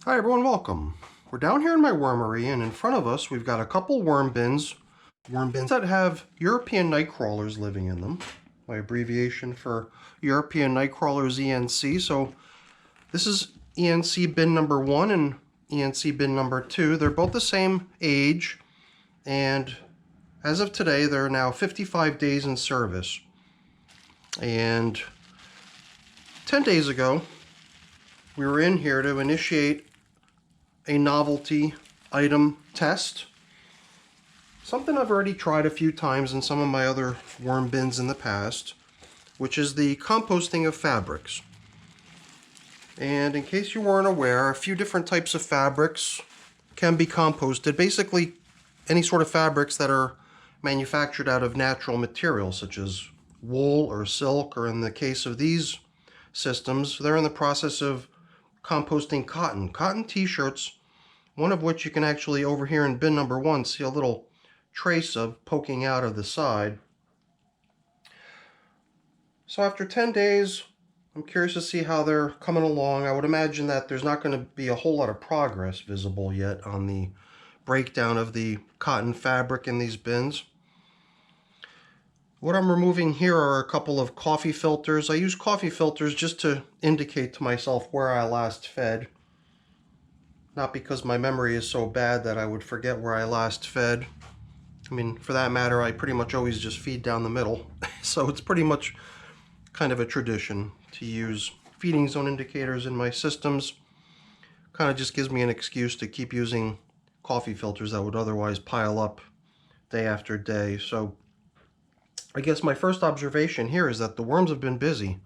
Hi everyone, welcome. We're down here in my wormery, and in front of us we've got a couple worm bins that have European nightcrawlers living in them. My abbreviation for European nightcrawler is ENC. So this is ENC bin number 1 and ENC bin number 2. They're both the same age, and as of today they're now 55 days in service. And 10 days ago we were in here to initiate a novelty item test. Something I've already tried a few times in some of my other worm bins in the past, which is the composting of fabrics. And in case you weren't aware, a few different types of fabrics can be composted. Basically, any sort of fabrics that are manufactured out of natural materials, such as wool or silk, or in the case of these systems, they're in the process of composting cotton t-shirts, one of which you can actually, over here in bin number 1, see a little trace of poking out of the side. So after 10 days, I'm curious to see how they're coming along. I would imagine that there's not going to be a whole lot of progress visible yet on the breakdown of the cotton fabric in these bins. What I'm removing here are a couple of coffee filters. I use coffee filters just to indicate to myself where I last fed. Not because my memory is so bad that I would forget where I last fed. I mean, for that matter, I pretty much always just feed down the middle. So it's pretty much kind of a tradition to use feeding zone indicators in my systems. Kind of just gives me an excuse to keep using coffee filters that would otherwise pile up day after day. So I guess my first observation here is that the worms have been busy,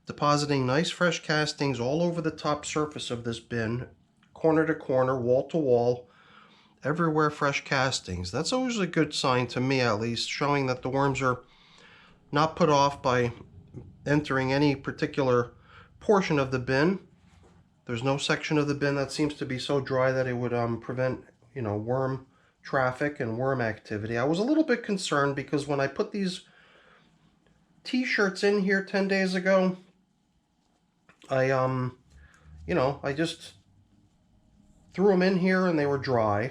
depositing nice fresh castings all over the top surface of this bin, corner to corner, wall to wall, everywhere fresh castings. That's always a good sign to me, at least, showing that the worms are not put off by entering any particular portion of the bin. There's no section of the bin that seems to be so dry that it would prevent, worm traffic and worm activity. I was a little bit concerned because when I put these t-shirts in here 10 days ago, I just threw them in here and they were dry.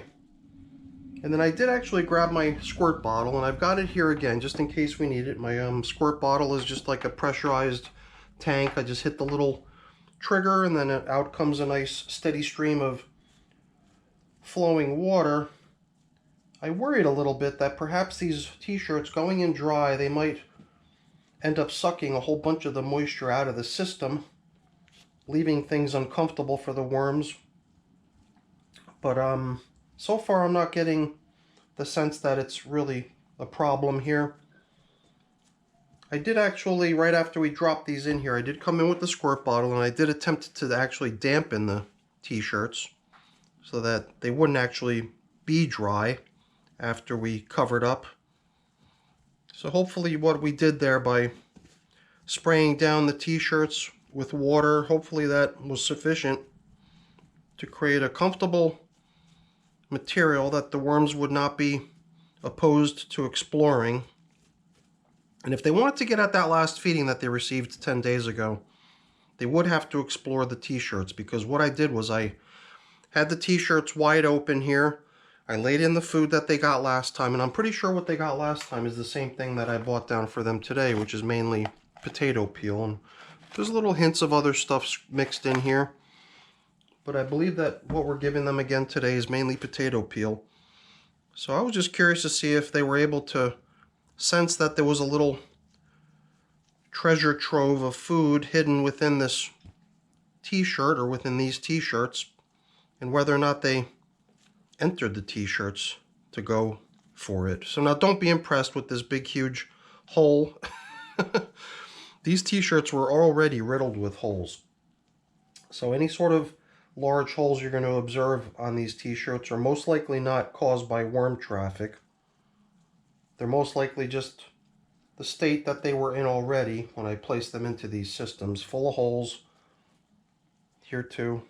And then I did actually grab my squirt bottle, and I've got it here again just in case we need it. My squirt bottle is just like a pressurized tank. I just hit the little trigger and then out comes a nice steady stream of flowing water. I worried a little bit that perhaps these t-shirts going in dry, they might end up sucking a whole bunch of the moisture out of the system, leaving things uncomfortable for the worms. But so far I'm not getting the sense that it's really a problem here. I did actually, right after we dropped these in here, I did come in with the squirt bottle and I did attempt to actually dampen the t-shirts so that they wouldn't actually be dry after we covered up. So hopefully what we did there by spraying down the t-shirts with water, hopefully that was sufficient to create a comfortable material that the worms would not be opposed to exploring. And if they wanted to get at that last feeding that they received 10 days ago, they would have to explore the t-shirts, because what I did was I had the t-shirts wide open here. I laid in the food that they got last time, and I'm pretty sure what they got last time is the same thing that I bought down for them today, which is mainly potato peel. And there's little hints of other stuff mixed in here, but I believe that what we're giving them again today is mainly potato peel. So I was just curious to see if they were able to sense that there was a little treasure trove of food hidden within this t-shirt or within these t-shirts, and whether or not they entered the t-shirts to go for it. So now don't be impressed with this big huge hole. These t-shirts were already riddled with holes. So any sort of large holes you're going to observe on these t-shirts are most likely not caused by worm traffic. They're most likely just the state that they were in already when I placed them into these systems, full of holes. Here too,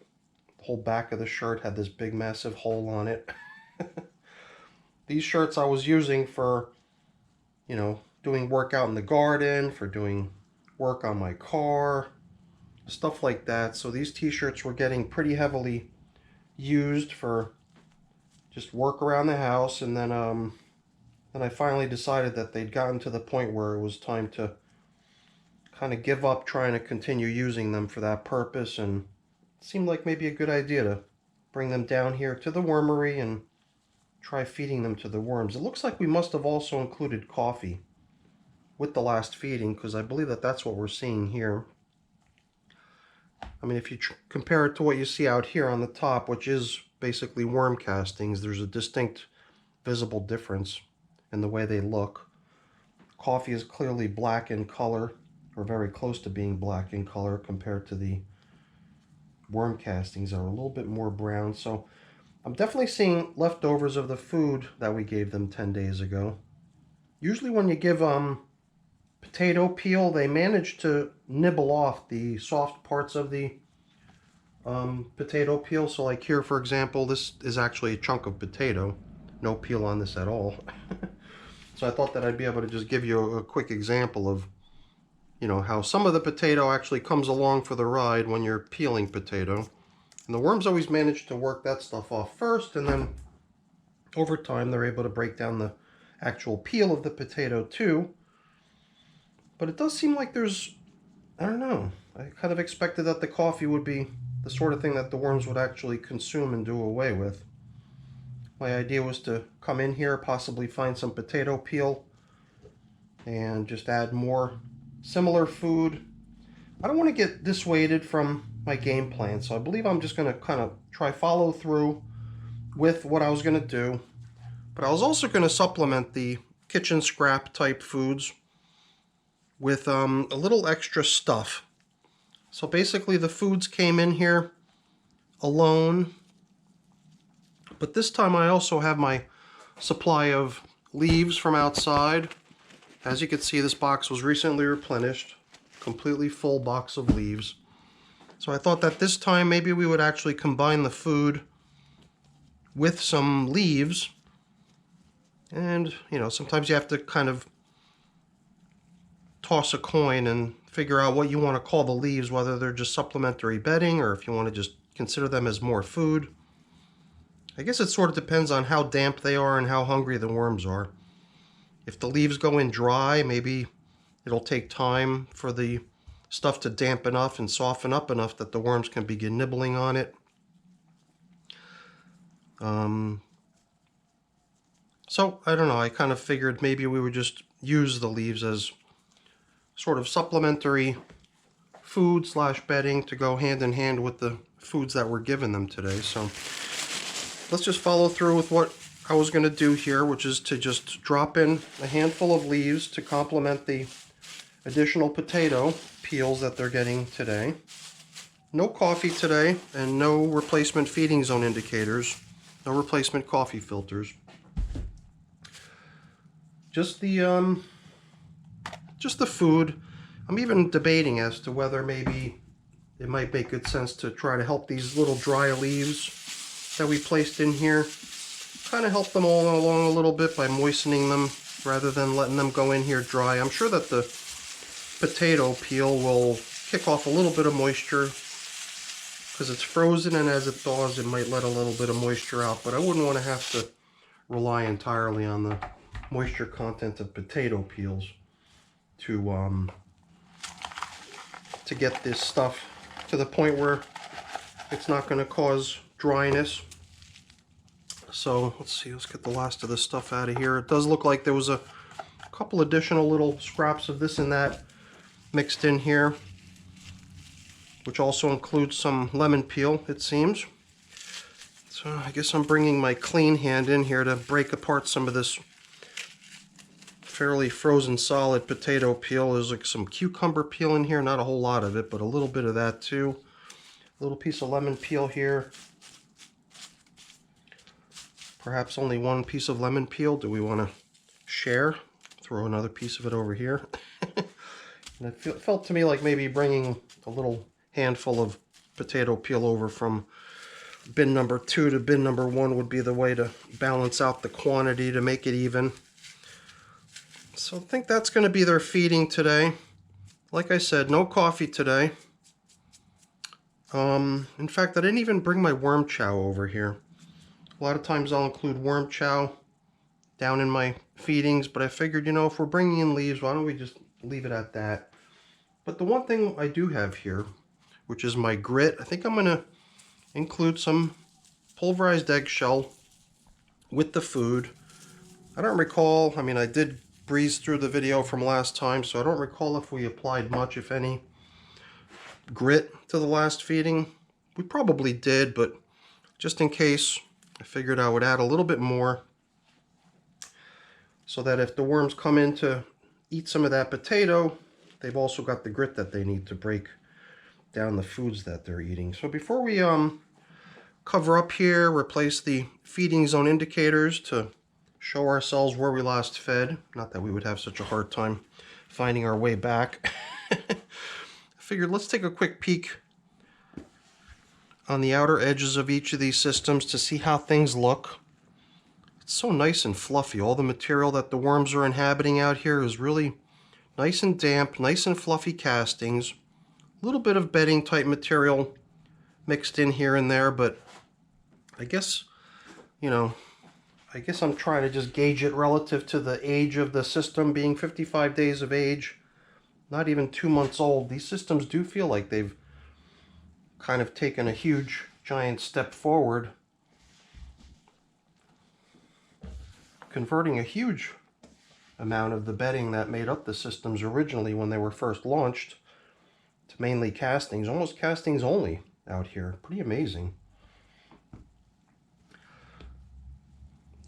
the whole back of the shirt had this big massive hole on it. These shirts I was using for, doing work out in the garden, for doing work on my car, stuff like that. So these t-shirts were getting pretty heavily used for just work around the house, and then I finally decided that they'd gotten to the point where it was time to kind of give up trying to continue using them for that purpose, and it seemed like maybe a good idea to bring them down here to the wormery and try feeding them to the worms. It looks like we must have also included coffee with the last feeding, because I believe that that's what we're seeing here. I mean, if you compare it to what you see out here on the top, which is basically worm castings, there's a distinct visible difference in the way they look. Coffee is clearly black in color, or very close to being black in color, compared to the worm castings that are a little bit more brown. So I'm definitely seeing leftovers of the food that we gave them 10 days ago. Usually when you give potato peel, they manage to nibble off the soft parts of the potato peel. So like here, for example, this is actually a chunk of potato. No peel on this at all. So I thought that I'd be able to just give you a quick example of, you know, how some of the potato actually comes along for the ride when you're peeling potato. And the worms always manage to work that stuff off first, and then over time they're able to break down the actual peel of the potato too. But it does seem like there's, I don't know, I kind of expected that the coffee would be the sort of thing that the worms would actually consume and do away with. My idea was to come in here, possibly find some potato peel, and just add more similar food. I don't want to get dissuaded from my game plan, so I believe I'm just going to kind of try follow through with what I was going to do. But I was also going to supplement the kitchen scrap type foods with a little extra stuff. So basically the foods came in here alone, but this time I also have my supply of leaves from outside. As you can see, this box was recently replenished, completely full box of leaves. So I thought that this time maybe we would actually combine the food with some leaves. And, you know, sometimes you have to kind of toss a coin and figure out what you want to call the leaves, whether they're just supplementary bedding or if you want to just consider them as more food. I guess it sort of depends on how damp they are and how hungry the worms are. If the leaves go in dry, maybe it'll take time for the stuff to dampen enough and soften up enough that the worms can begin nibbling on it. So, I don't know, I kind of figured maybe we would just use the leaves as sort of supplementary food / bedding to go hand in hand with the foods that we're giving them today. So let's just follow through with what I was going to do here, which is to just drop in a handful of leaves to complement the additional potato peels that they're getting today. No coffee today, and no replacement feeding zone indicators, no replacement coffee filters. Just the food. I'm even debating as to whether maybe it might make good sense to try to help these little dry leaves that we placed in here, kind of help them all along a little bit by moistening them rather than letting them go in here dry. I'm sure that the potato peel will kick off a little bit of moisture because it's frozen, and as it thaws it might let a little bit of moisture out, but I wouldn't want to have to rely entirely on the moisture content of potato peels to get this stuff to the point where it's not going to cause dryness. So let's see, let's get the last of this stuff out of here. It does look like there was a couple additional little scraps of this and that mixed in here, which also includes some lemon peel, it seems. So I guess I'm bringing my clean hand in here to break apart some of this fairly frozen solid potato peel. There's like some cucumber peel in here, not a whole lot of it, but a little bit of that too. A little piece of lemon peel here. Perhaps only one piece of lemon peel. Do we want to share? Throw another piece of it over here. And it felt to me like maybe bringing a little handful of potato peel over from bin number 2 to bin number 1 would be the way to balance out the quantity to make it even. So I think that's going to be their feeding today. Like I said, no coffee today. In fact, I didn't even bring my worm chow over here. A lot of times I'll include worm chow down in my feedings, but I figured, you know, if we're bringing in leaves, why don't we just leave it at that? But the one thing I do have here, which is my grit, I think I'm going to include some pulverized eggshell with the food. I don't recall, I mean, I did breeze through the video from last time, so I don't recall if we applied much, if any, grit to the last feeding. We probably did, but just in case, I figured I would add a little bit more so that if the worms come in to eat some of that potato, they've also got the grit that they need to break down the foods that they're eating. So before we cover up here, replace the feeding zone indicators to show ourselves where we last fed, not that we would have such a hard time finding our way back, I figured let's take a quick peek on the outer edges of each of these systems to see how things look. It's so nice and fluffy. All the material that the worms are inhabiting out here is really nice and damp, nice and fluffy castings. A little bit of bedding type material mixed in here and there, but I guess, you know, I guess I'm trying to just gauge it relative to the age of the system being 55 days of age, not even 2 months old. These systems do feel like they've kind of taken a huge, giant step forward, converting a huge amount of the bedding that made up the systems originally when they were first launched to mainly castings, almost castings only out here. Pretty amazing.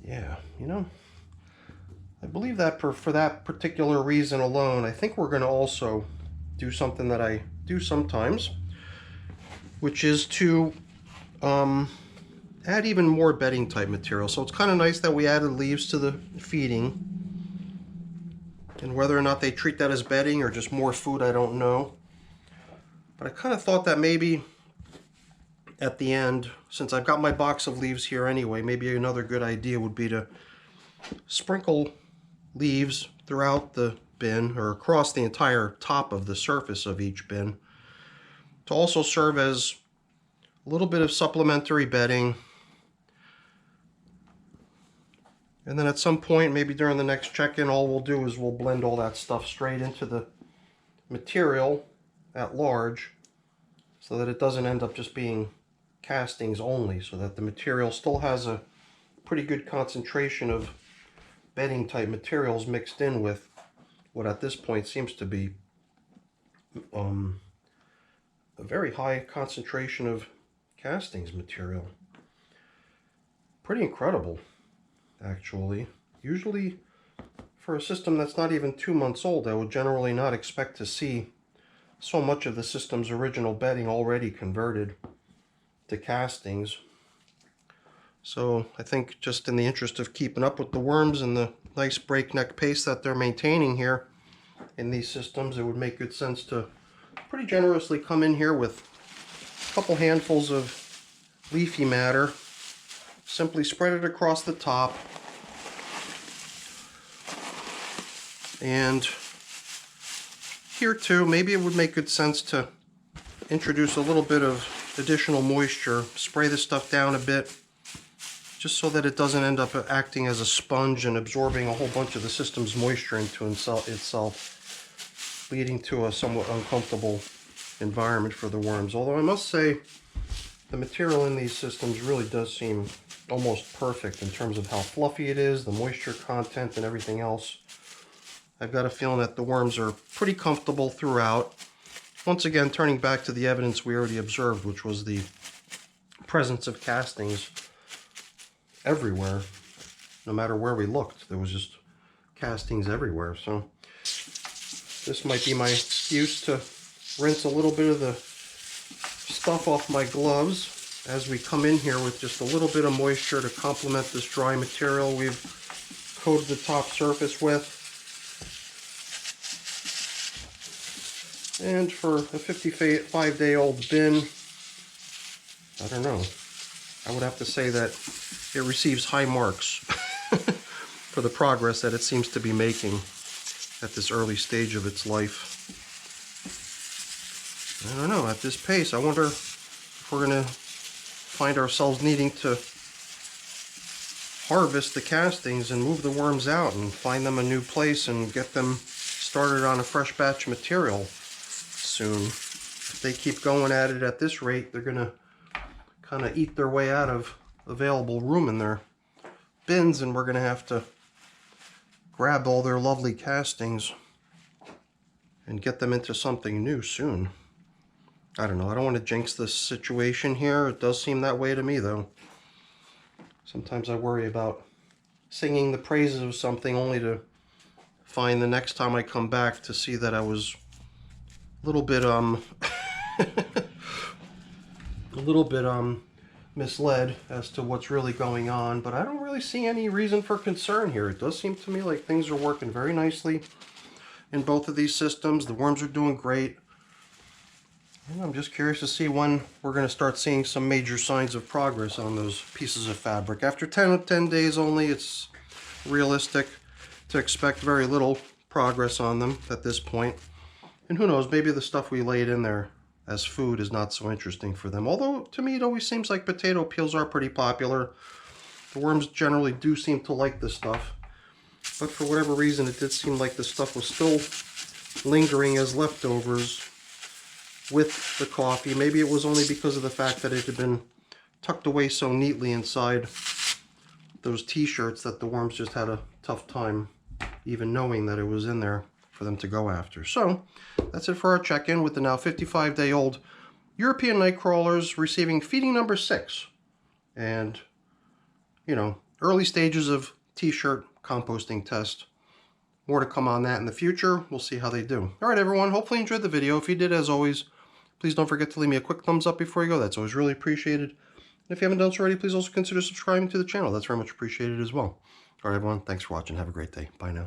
Yeah, you know, I believe that for that particular reason alone, I think we're going to also do something that I do sometimes, which is to add even more bedding type material. So it's kind of nice that we added leaves to the feeding, and whether or not they treat that as bedding or just more food, I don't know. But I kind of thought that maybe at the end, since I've got my box of leaves here anyway, maybe another good idea would be to sprinkle leaves throughout the bin or across the entire top of the surface of each bin to also serve as a little bit of supplementary bedding. And then at some point, maybe during the next check-in, all we'll do is we'll blend all that stuff straight into the material at large so that it doesn't end up just being castings only, so that the material still has a pretty good concentration of bedding type materials mixed in with what at this point seems to be a very high concentration of castings material. Pretty incredible, actually. Usually for a system that's not even 2 months old, I would generally not expect to see so much of the system's original bedding already converted to castings. So I think just in the interest of keeping up with the worms and the nice breakneck pace that they're maintaining here in these systems, it would make good sense to pretty generously come in here with a couple handfuls of leafy matter, simply spread it across the top, and here too, maybe it would make good sense to introduce a little bit of additional moisture, spray the stuff down a bit, just so that it doesn't end up acting as a sponge and absorbing a whole bunch of the system's moisture into itself, leading to a somewhat uncomfortable environment for the worms. Although I must say, the material in these systems really does seem almost perfect in terms of how fluffy it is, the moisture content, and everything else. I've got a feeling that the worms are pretty comfortable throughout. Once again, turning back to the evidence we already observed, which was the presence of castings everywhere. No matter where we looked, there was just castings everywhere. So this might be my excuse to rinse a little bit of the stuff off my gloves as we come in here with just a little bit of moisture to complement this dry material we've coated the top surface with. And for a 55-day-old bin, I don't know, I would have to say that it receives high marks for the progress that it seems to be making at this early stage of its life. I don't know, at this pace, I wonder we're going to find ourselves needing to harvest the castings and move the worms out and find them a new place and get them started on a fresh batch of material soon. If they keep going at it at this rate, they're going to kind of eat their way out of available room in their bins, and we're going to have to grab all their lovely castings and get them into something new soon. I don't know. I don't want to jinx this situation here. It does seem that way to me, though. Sometimes I worry about singing the praises of something only to find the next time I come back to see that I was a little bit misled as to what's really going on. But I don't really see any reason for concern here. It does seem to me like things are working very nicely in both of these systems. The worms are doing great. And I'm just curious to see when we're going to start seeing some major signs of progress on those pieces of fabric. After 10 days only, it's realistic to expect very little progress on them at this point. And who knows, maybe the stuff we laid in there as food is not so interesting for them. Although, to me, it always seems like potato peels are pretty popular. The worms generally do seem to like this stuff. But for whatever reason, it did seem like the stuff was still lingering as leftovers with the coffee. Maybe it was only because of the fact that it had been tucked away so neatly inside those t-shirts that the worms just had a tough time even knowing that it was in there for them to go after. So that's it for our check-in with the now 55-day-old European nightcrawlers receiving feeding number 6. And, you know, early stages of t-shirt composting test. More to come on that in the future. We'll see how they do. All right, everyone. Hopefully you enjoyed the video. If you did, as always, please don't forget to leave me a quick thumbs up before you go. That's always really appreciated. And if you haven't done so already, please also consider subscribing to the channel. That's very much appreciated as well. All right, everyone. Thanks for watching. Have a great day. Bye now.